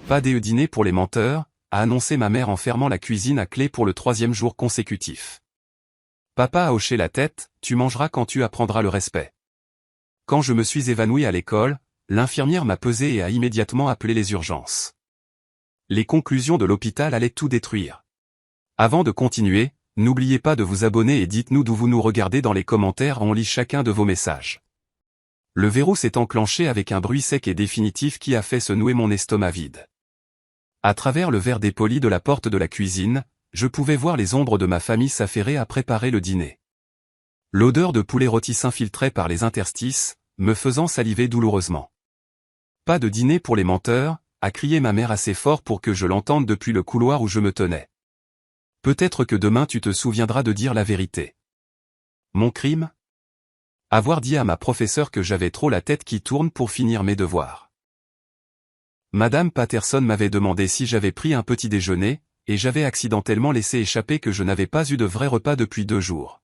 Pas de dîner pour les menteurs, a annoncé ma mère en fermant la cuisine à clé pour le 3e jour consécutif. Papa a hoché la tête, tu mangeras quand tu apprendras le respect. Quand je me suis évanoui à l'école, l'infirmière m'a pesé et a immédiatement appelé les urgences. Les conclusions de l'hôpital allaient tout détruire. Avant de continuer, n'oubliez pas de vous abonner et dites-nous d'où vous nous regardez dans les commentaires, on lit chacun de vos messages. Le verrou s'est enclenché avec un bruit sec et définitif qui a fait se nouer mon estomac vide. À travers le verre dépoli de la porte de la cuisine, je pouvais voir les ombres de ma famille s'affairer à préparer le dîner. L'odeur de poulet rôti s'infiltrait par les interstices, me faisant saliver douloureusement. Pas de dîner pour les menteurs, a crié ma mère assez fort pour que je l'entende depuis le couloir où je me tenais. Peut-être que demain tu te souviendras de dire la vérité. Mon crime ? Avoir dit à ma professeure que j'avais trop la tête qui tourne pour finir mes devoirs. Madame Patterson m'avait demandé si j'avais pris un petit déjeuner, et j'avais accidentellement laissé échapper que je n'avais pas eu de vrai repas depuis 2 jours.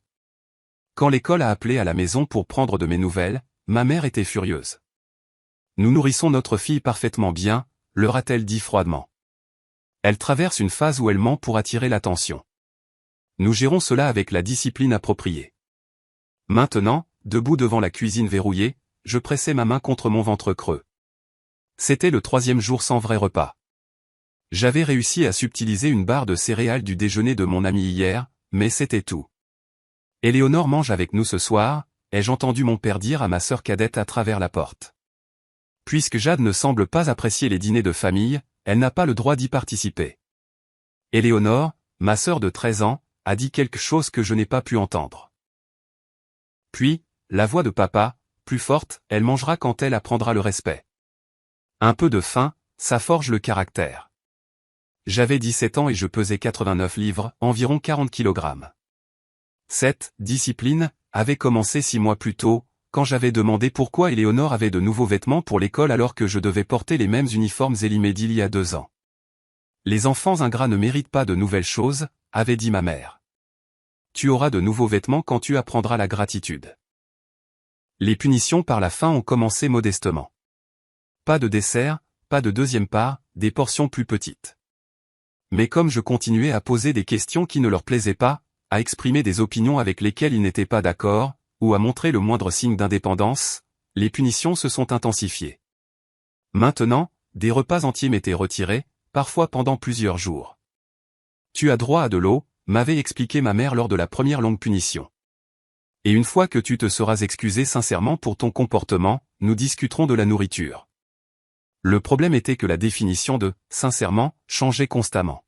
Quand l'école a appelé à la maison pour prendre de mes nouvelles, ma mère était furieuse. Nous nourrissons notre fille parfaitement bien, leur a-t-elle dit froidement. Elle traverse une phase où elle ment pour attirer l'attention. Nous gérons cela avec la discipline appropriée. Maintenant, debout devant la cuisine verrouillée, je pressais ma main contre mon ventre creux. C'était le 3e jour sans vrai repas. J'avais réussi à subtiliser une barre de céréales du déjeuner de mon ami hier, mais c'était tout. Éléonore mange avec nous ce soir, ai-je entendu mon père dire à ma sœur cadette à travers la porte. Puisque Jade ne semble pas apprécier les dîners de famille, elle n'a pas le droit d'y participer. Éléonore, ma sœur de 13 ans, a dit quelque chose que je n'ai pas pu entendre. Puis, la voix de papa, plus forte, elle mangera quand elle apprendra le respect. Un peu de faim, ça forge le caractère. J'avais 17 ans et je pesais 89 livres, environ 40 kg. Cette discipline avait commencé 6 mois plus tôt, quand j'avais demandé pourquoi Éléonore avait de nouveaux vêtements pour l'école alors que je devais porter les mêmes uniformes élimés d'il y a 2 ans. Les enfants ingrats ne méritent pas de nouvelles choses, avait dit ma mère. Tu auras de nouveaux vêtements quand tu apprendras la gratitude. Les punitions par la faim ont commencé modestement. Pas de dessert, pas de deuxième part, des portions plus petites. Mais comme je continuais à poser des questions qui ne leur plaisaient pas, à exprimer des opinions avec lesquelles ils n'étaient pas d'accord, ou à montrer le moindre signe d'indépendance, les punitions se sont intensifiées. Maintenant, des repas entiers m'étaient retirés, parfois pendant plusieurs jours. Tu as droit à de l'eau, m'avait expliqué ma mère lors de la première longue punition. Et une fois que tu te seras excusé sincèrement pour ton comportement, nous discuterons de la nourriture. Le problème était que la définition de « sincèrement » changeait constamment.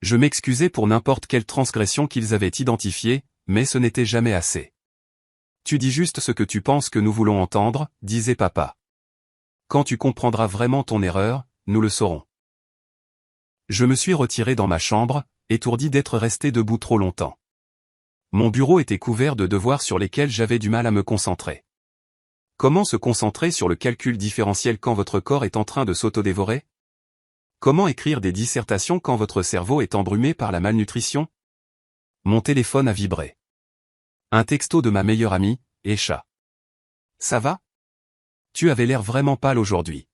Je m'excusais pour n'importe quelle transgression qu'ils avaient identifiée, mais ce n'était jamais assez. Tu dis juste ce que tu penses que nous voulons entendre, disait papa. Quand tu comprendras vraiment ton erreur, nous le saurons. Je me suis retiré dans ma chambre, étourdi d'être resté debout trop longtemps. Mon bureau était couvert de devoirs sur lesquels j'avais du mal à me concentrer. Comment se concentrer sur le calcul différentiel quand votre corps est en train de s'autodévorer? Comment écrire des dissertations quand votre cerveau est embrumé par la malnutrition? Mon téléphone a vibré. Un texto de ma meilleure amie, Esha. Ça va? Tu avais l'air vraiment pâle aujourd'hui.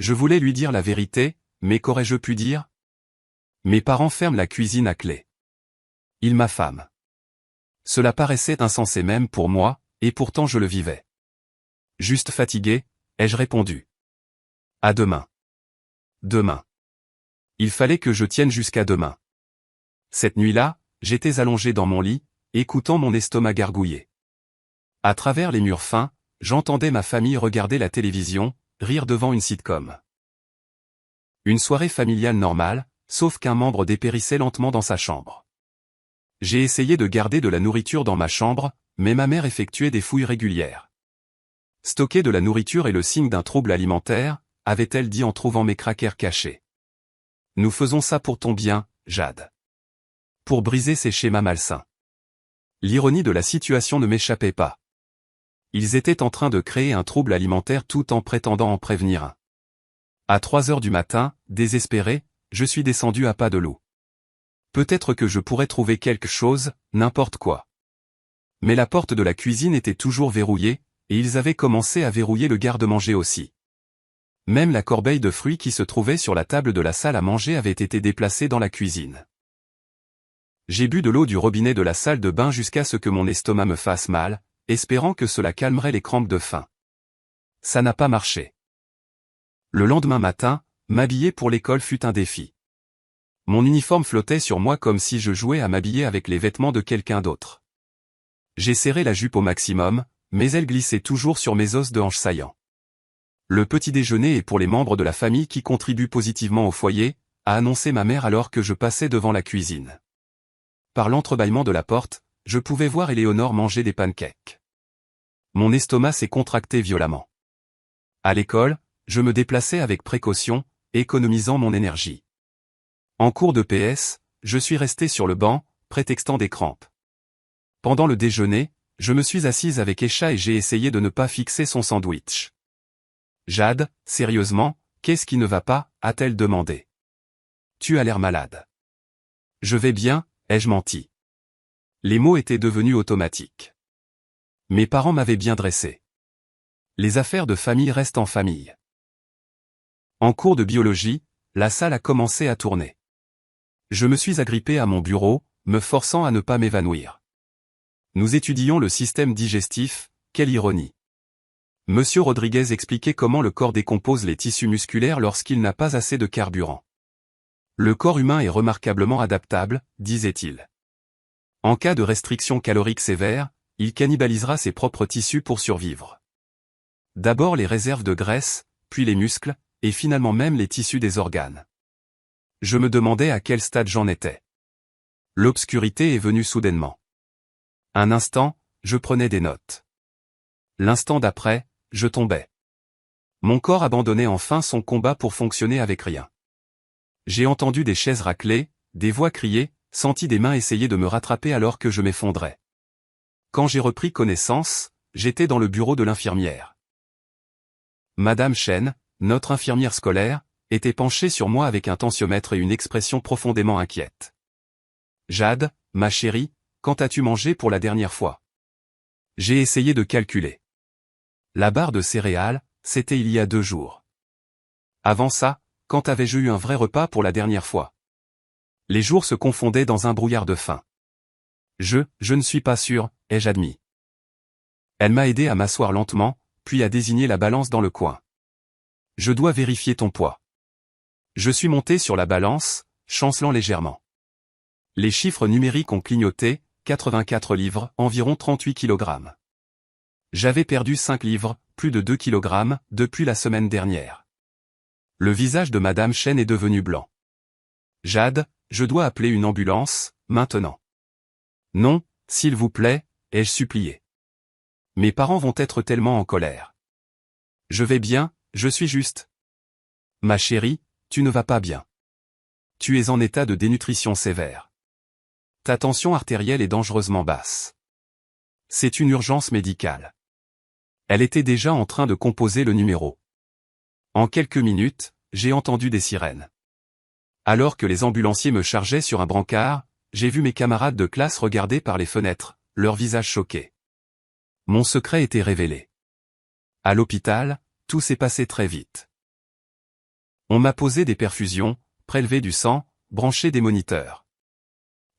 Je voulais lui dire la vérité, mais qu'aurais-je pu dire? Mes parents ferment la cuisine à clé. Ils m'affament. Cela paraissait insensé même pour moi, et pourtant je le vivais. Juste fatigué, ai-je répondu. À demain. Demain. Il fallait que je tienne jusqu'à demain. Cette nuit-là, j'étais allongé dans mon lit, écoutant mon estomac gargouiller. À travers les murs fins, j'entendais ma famille regarder la télévision, rire devant une sitcom. Une soirée familiale normale, sauf qu'un membre dépérissait lentement dans sa chambre. J'ai essayé de garder de la nourriture dans ma chambre, mais ma mère effectuait des fouilles régulières. Stocker de la nourriture est le signe d'un trouble alimentaire, avait-elle dit en trouvant mes crackers cachés. Nous faisons ça pour ton bien, Jade. Pour briser ces schémas malsains. L'ironie de la situation ne m'échappait pas. Ils étaient en train de créer un trouble alimentaire tout en prétendant en prévenir un. À 3 heures du matin, désespéré, je suis descendu à pas de loup. Peut-être que je pourrais trouver quelque chose, n'importe quoi. Mais la porte de la cuisine était toujours verrouillée, et ils avaient commencé à verrouiller le garde-manger aussi. Même la corbeille de fruits qui se trouvait sur la table de la salle à manger avait été déplacée dans la cuisine. J'ai bu de l'eau du robinet de la salle de bain jusqu'à ce que mon estomac me fasse mal, espérant que cela calmerait les crampes de faim. Ça n'a pas marché. Le lendemain matin, m'habiller pour l'école fut un défi. Mon uniforme flottait sur moi comme si je jouais à m'habiller avec les vêtements de quelqu'un d'autre. J'ai serré la jupe au maximum, mais elle glissait toujours sur mes os de hanche saillants. Le petit déjeuner est pour les membres de la famille qui contribuent positivement au foyer, a annoncé ma mère alors que je passais devant la cuisine. Par l'entrebâillement de la porte, je pouvais voir Éléonore manger des pancakes. Mon estomac s'est contracté violemment. À l'école, je me déplaçais avec précaution, économisant mon énergie. En cours de PS, je suis resté sur le banc, prétextant des crampes. Pendant le déjeuner, je me suis assise avec Esha et j'ai essayé de ne pas fixer son sandwich. Jade, sérieusement, qu'est-ce qui ne va pas, a-t-elle demandé. Tu as l'air malade. Je vais bien, ai-je menti. Les mots étaient devenus automatiques. Mes parents m'avaient bien dressé. Les affaires de famille restent en famille. En cours de biologie, la salle a commencé à tourner. Je me suis agrippé à mon bureau, me forçant à ne pas m'évanouir. Nous étudions le système digestif, quelle ironie. Monsieur Rodriguez expliquait comment le corps décompose les tissus musculaires lorsqu'il n'a pas assez de carburant. Le corps humain est remarquablement adaptable, disait-il. En cas de restriction calorique sévère, il cannibalisera ses propres tissus pour survivre. D'abord les réserves de graisse, puis les muscles, et finalement même les tissus des organes. Je me demandais à quel stade j'en étais. L'obscurité est venue soudainement. Un instant, je prenais des notes. L'instant d'après, je tombais. Mon corps abandonnait enfin son combat pour fonctionner avec rien. J'ai entendu des chaises racler, des voix crier, senti des mains essayer de me rattraper alors que je m'effondrais. Quand j'ai repris connaissance, j'étais dans le bureau de l'infirmière. Madame Chen, notre infirmière scolaire, était penchée sur moi avec un tensiomètre et une expression profondément inquiète. Jade, ma chérie, quand as-tu mangé pour la dernière fois? J'ai essayé de calculer. La barre de céréales, c'était il y a 2 jours. Avant ça, quand avais-je eu un vrai repas pour la dernière fois? Les jours se confondaient dans un brouillard de faim. Je ne suis pas sûr, ai-je admis. Elle m'a aidé à m'asseoir lentement, puis à désigner la balance dans le coin. Je dois vérifier ton poids. Je suis monté sur la balance, chancelant légèrement. Les chiffres numériques ont clignoté, 84 livres, environ 38 kg. J'avais perdu 5 livres, plus de 2 kg, depuis la semaine dernière. Le visage de Madame Chen est devenu blanc. Jade, je dois appeler une ambulance, maintenant. Non, s'il vous plaît, ai-je supplié. Mes parents vont être tellement en colère. Je vais bien, je suis juste. Ma chérie, tu ne vas pas bien. Tu es en état de dénutrition sévère. Ta tension artérielle est dangereusement basse. C'est une urgence médicale. Elle était déjà en train de composer le numéro. En quelques minutes, j'ai entendu des sirènes. Alors que les ambulanciers me chargeaient sur un brancard, j'ai vu mes camarades de classe regarder par les fenêtres, leurs visages choqués. Mon secret était révélé. À l'hôpital, tout s'est passé très vite. On m'a posé des perfusions, prélevé du sang, branché des moniteurs.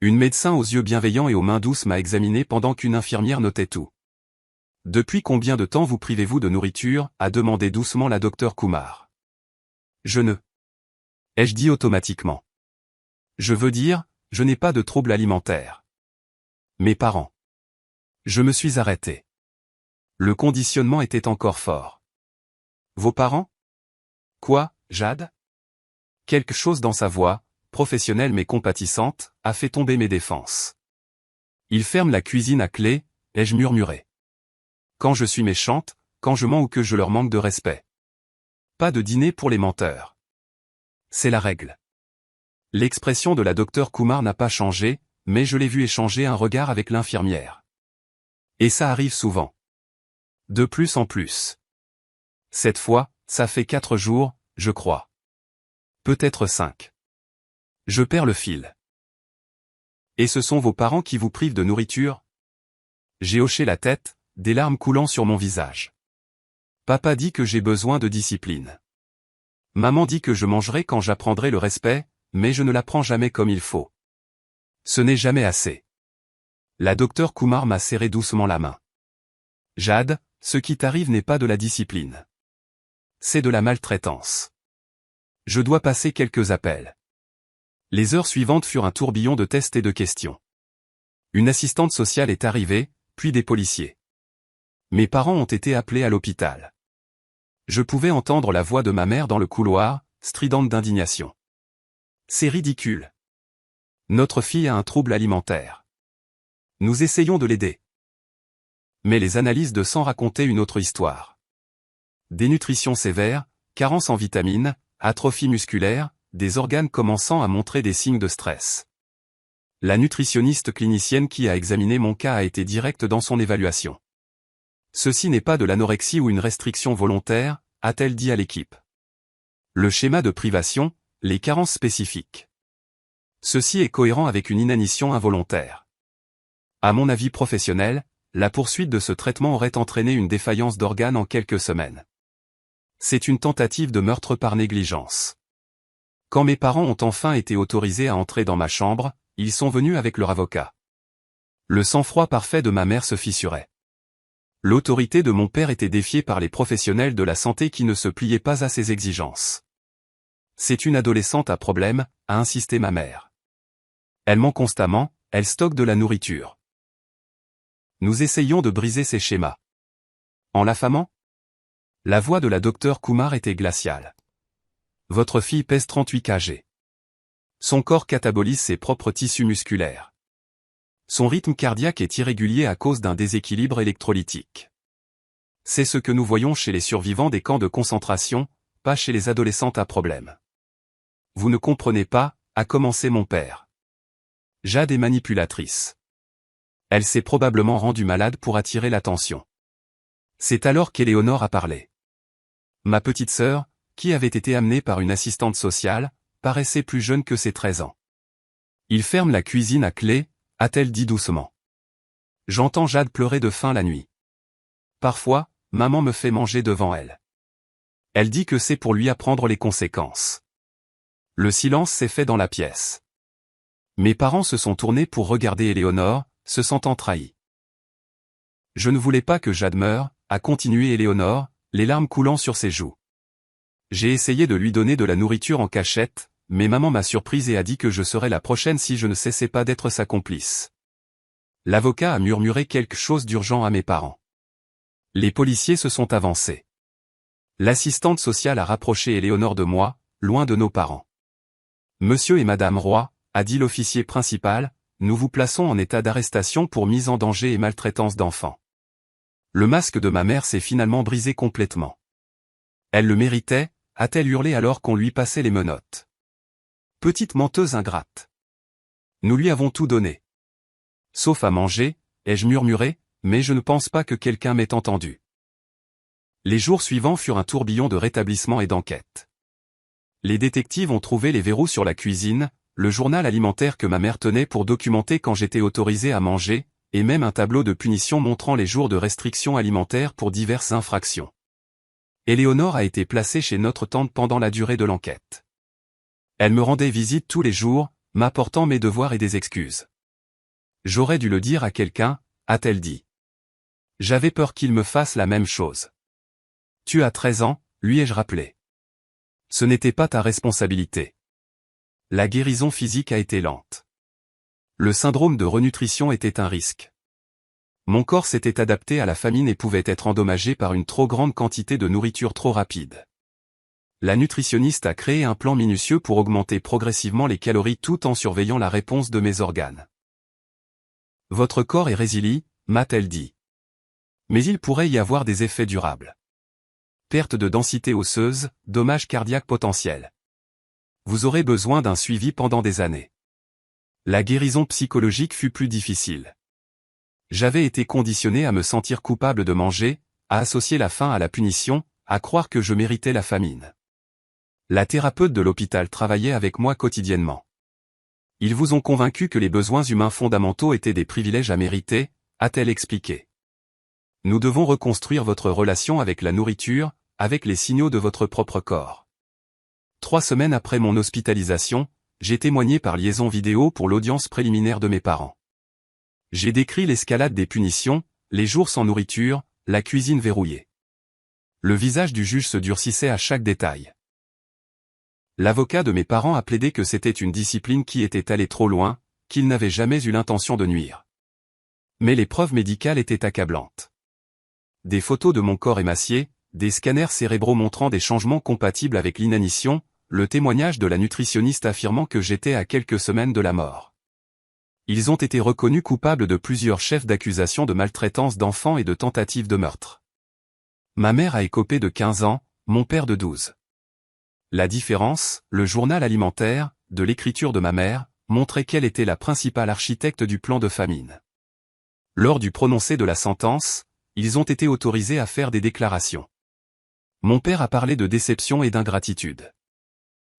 Une médecin aux yeux bienveillants et aux mains douces m'a examiné pendant qu'une infirmière notait tout. Depuis combien de temps vous privez-vous de nourriture, a demandé doucement la docteure Kumar. Je ne. Ai-je dit automatiquement. Je veux dire, je n'ai pas de trouble alimentaire. Mes parents. Je me suis arrêté. Le conditionnement était encore fort. Vos parents? Quoi, Jade? Quelque chose dans sa voix, professionnelle mais compatissante, a fait tomber mes défenses. Il ferme la cuisine à clé, ai-je murmuré. Quand je suis méchante, quand je mens ou que je leur manque de respect. Pas de dîner pour les menteurs. C'est la règle. L'expression de la docteure Kumar n'a pas changé, mais je l'ai vu échanger un regard avec l'infirmière. Et ça arrive souvent. De plus en plus. Cette fois, ça fait 4 jours, je crois. Peut-être 5. Je perds le fil. Et ce sont vos parents qui vous privent de nourriture? J'ai hoché la tête, des larmes coulant sur mon visage. Papa dit que j'ai besoin de discipline. Maman dit que je mangerai quand j'apprendrai le respect, mais je ne l'apprends jamais comme il faut. Ce n'est jamais assez. La docteure Kumar m'a serré doucement la main. Jade, ce qui t'arrive n'est pas de la discipline. C'est de la maltraitance. Je dois passer quelques appels. Les heures suivantes furent un tourbillon de tests et de questions. Une assistante sociale est arrivée, puis des policiers. Mes parents ont été appelés à l'hôpital. Je pouvais entendre la voix de ma mère dans le couloir, stridente d'indignation. C'est ridicule. Notre fille a un trouble alimentaire. Nous essayons de l'aider. Mais les analyses de sang racontaient une autre histoire. Dénutrition sévère, carence en vitamines, atrophie musculaire, des organes commençant à montrer des signes de stress. La nutritionniste clinicienne qui a examiné mon cas a été directe dans son évaluation. Ceci n'est pas de l'anorexie ou une restriction volontaire, a-t-elle dit à l'équipe. Le schéma de privation, les carences spécifiques. Ceci est cohérent avec une inanition involontaire. À mon avis professionnel, la poursuite de ce traitement aurait entraîné une défaillance d'organes en quelques semaines. C'est une tentative de meurtre par négligence. Quand mes parents ont enfin été autorisés à entrer dans ma chambre, ils sont venus avec leur avocat. Le sang-froid parfait de ma mère se fissurait. L'autorité de mon père était défiée par les professionnels de la santé qui ne se pliaient pas à ses exigences. C'est une adolescente à problème, a insisté ma mère. Elle ment constamment, elle stocke de la nourriture. Nous essayons de briser ces schémas. En l'affamant ? La voix de la docteure Kumar était glaciale. Votre fille pèse 38 kg. Son corps catabolise ses propres tissus musculaires. Son rythme cardiaque est irrégulier à cause d'un déséquilibre électrolytique. C'est ce que nous voyons chez les survivants des camps de concentration, pas chez les adolescentes à problème. Vous ne comprenez pas, a commencé mon père. Jade est manipulatrice. Elle s'est probablement rendue malade pour attirer l'attention. C'est alors qu'Éléonore a parlé. Ma petite sœur, qui avait été amenée par une assistante sociale, paraissait plus jeune que ses 13 ans. Il ferme la cuisine à clé, a-t-elle dit doucement. J'entends Jade pleurer de faim la nuit. Parfois, maman me fait manger devant elle. Elle dit que c'est pour lui apprendre les conséquences. Le silence s'est fait dans la pièce. Mes parents se sont tournés pour regarder Éléonore, se sentant trahis. Je ne voulais pas que Jade meure, a continué Éléonore, les larmes coulant sur ses joues. J'ai essayé de lui donner de la nourriture en cachette, mais maman m'a surprise et a dit que je serais la prochaine si je ne cessais pas d'être sa complice. L'avocat a murmuré quelque chose d'urgent à mes parents. Les policiers se sont avancés. L'assistante sociale a rapproché Éléonore de moi, loin de nos parents. Monsieur et Madame Roy, a dit l'officier principal, nous vous plaçons en état d'arrestation pour mise en danger et maltraitance d'enfants. Le masque de ma mère s'est finalement brisé complètement. Elle le méritait, a-t-elle hurlé alors qu'on lui passait les menottes. Petite menteuse ingrate. Nous lui avons tout donné. Sauf à manger, ai-je murmuré, mais je ne pense pas que quelqu'un m'ait entendu. Les jours suivants furent un tourbillon de rétablissement et d'enquête. Les détectives ont trouvé les verrous sur la cuisine, le journal alimentaire que ma mère tenait pour documenter quand j'étais autorisé à manger, et même un tableau de punition montrant les jours de restriction alimentaire pour diverses infractions. Éléonore a été placée chez notre tante pendant la durée de l'enquête. Elle me rendait visite tous les jours, m'apportant mes devoirs et des excuses. J'aurais dû le dire à quelqu'un, a-t-elle dit. J'avais peur qu'il me fasse la même chose. Tu as 13 ans, lui ai-je rappelé. Ce n'était pas ta responsabilité. La guérison physique a été lente. Le syndrome de renutrition était un risque. Mon corps s'était adapté à la famine et pouvait être endommagé par une trop grande quantité de nourriture trop rapide. La nutritionniste a créé un plan minutieux pour augmenter progressivement les calories tout en surveillant la réponse de mes organes. Votre corps est résilient, m'a-t-elle dit. Mais il pourrait y avoir des effets durables. Perte de densité osseuse, dommages cardiaques potentiels. Vous aurez besoin d'un suivi pendant des années. La guérison psychologique fut plus difficile. J'avais été conditionné à me sentir coupable de manger, à associer la faim à la punition, à croire que je méritais la famine. La thérapeute de l'hôpital travaillait avec moi quotidiennement. Ils vous ont convaincu que les besoins humains fondamentaux étaient des privilèges à mériter, a-t-elle expliqué. Nous devons reconstruire votre relation avec la nourriture, avec les signaux de votre propre corps. 3 semaines après mon hospitalisation, j'ai témoigné par liaison vidéo pour l'audience préliminaire de mes parents. J'ai décrit l'escalade des punitions, les jours sans nourriture, la cuisine verrouillée. Le visage du juge se durcissait à chaque détail. L'avocat de mes parents a plaidé que c'était une discipline qui était allée trop loin, qu'il n'avait jamais eu l'intention de nuire. Mais les preuves médicales étaient accablantes. Des photos de mon corps émacié, des scanners cérébraux montrant des changements compatibles avec l'inanition, le témoignage de la nutritionniste affirmant que j'étais à quelques semaines de la mort. Ils ont été reconnus coupables de plusieurs chefs d'accusation de maltraitance d'enfants et de tentatives de meurtre. Ma mère a écopé de 15 ans, mon père de 12. La différence, le journal alimentaire, de l'écriture de ma mère, montrait qu'elle était la principale architecte du plan de famine. Lors du prononcé de la sentence, ils ont été autorisés à faire des déclarations. Mon père a parlé de déception et d'ingratitude.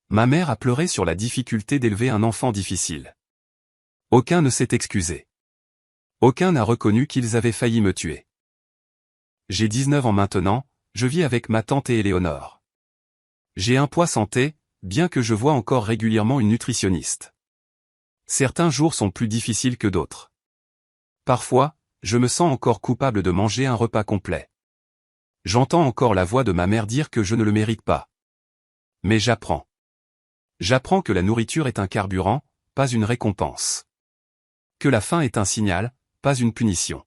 Ma mère a pleuré sur la difficulté d'élever un enfant difficile. Aucun ne s'est excusé. Aucun n'a reconnu qu'ils avaient failli me tuer. J'ai 19 ans maintenant, je vis avec ma tante et Éléonore. J'ai un poids santé, bien que je voie encore régulièrement une nutritionniste. Certains jours sont plus difficiles que d'autres. Parfois, je me sens encore coupable de manger un repas complet. J'entends encore la voix de ma mère dire que je ne le mérite pas. Mais j'apprends. J'apprends que la nourriture est un carburant, pas une récompense. Que la faim est un signal, pas une punition.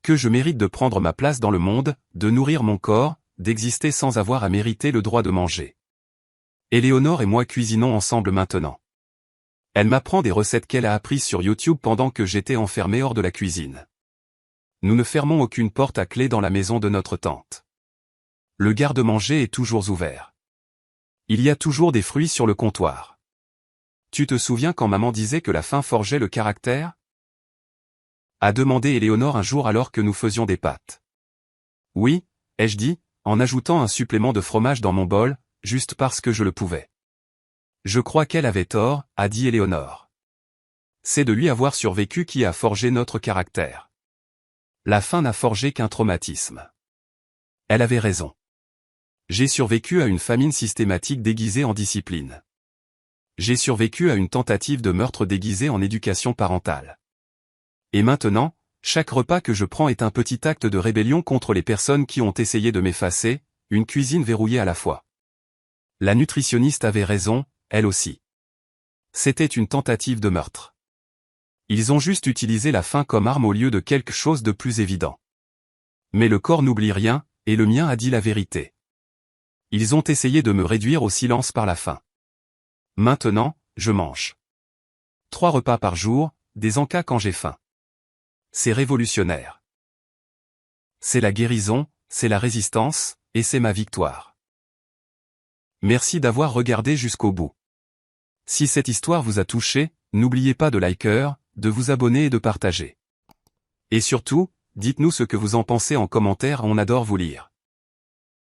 Que je mérite de prendre ma place dans le monde, de nourrir mon corps, d'exister sans avoir à mériter le droit de manger. Éléonore et moi cuisinons ensemble maintenant. Elle m'apprend des recettes qu'elle a apprises sur YouTube pendant que j'étais enfermé hors de la cuisine. Nous ne fermons aucune porte à clé dans la maison de notre tante. Le garde-manger est toujours ouvert. Il y a toujours des fruits sur le comptoir. Tu te souviens quand maman disait que la faim forgeait le caractère ? A demandé Éléonore un jour alors que nous faisions des pâtes. Oui, ai-je dit, en ajoutant un supplément de fromage dans mon bol, juste parce que je le pouvais. Je crois qu'elle avait tort, a dit Éléonore. C'est de lui avoir survécu qui a forgé notre caractère. La faim n'a forgé qu'un traumatisme. Elle avait raison. J'ai survécu à une famine systématique déguisée en discipline. J'ai survécu à une tentative de meurtre déguisée en éducation parentale. Et maintenant, chaque repas que je prends est un petit acte de rébellion contre les personnes qui ont essayé de m'effacer, une cuisine verrouillée à la fois. La nutritionniste avait raison, elle aussi. C'était une tentative de meurtre. Ils ont juste utilisé la faim comme arme au lieu de quelque chose de plus évident. Mais le corps n'oublie rien, et le mien a dit la vérité. Ils ont essayé de me réduire au silence par la faim. Maintenant, je mange. 3 repas par jour, des encas quand j'ai faim. C'est révolutionnaire. C'est la guérison, c'est la résistance, et c'est ma victoire. Merci d'avoir regardé jusqu'au bout. Si cette histoire vous a touché, n'oubliez pas de liker, de vous abonner et de partager. Et surtout, dites-nous ce que vous en pensez en commentaire, on adore vous lire.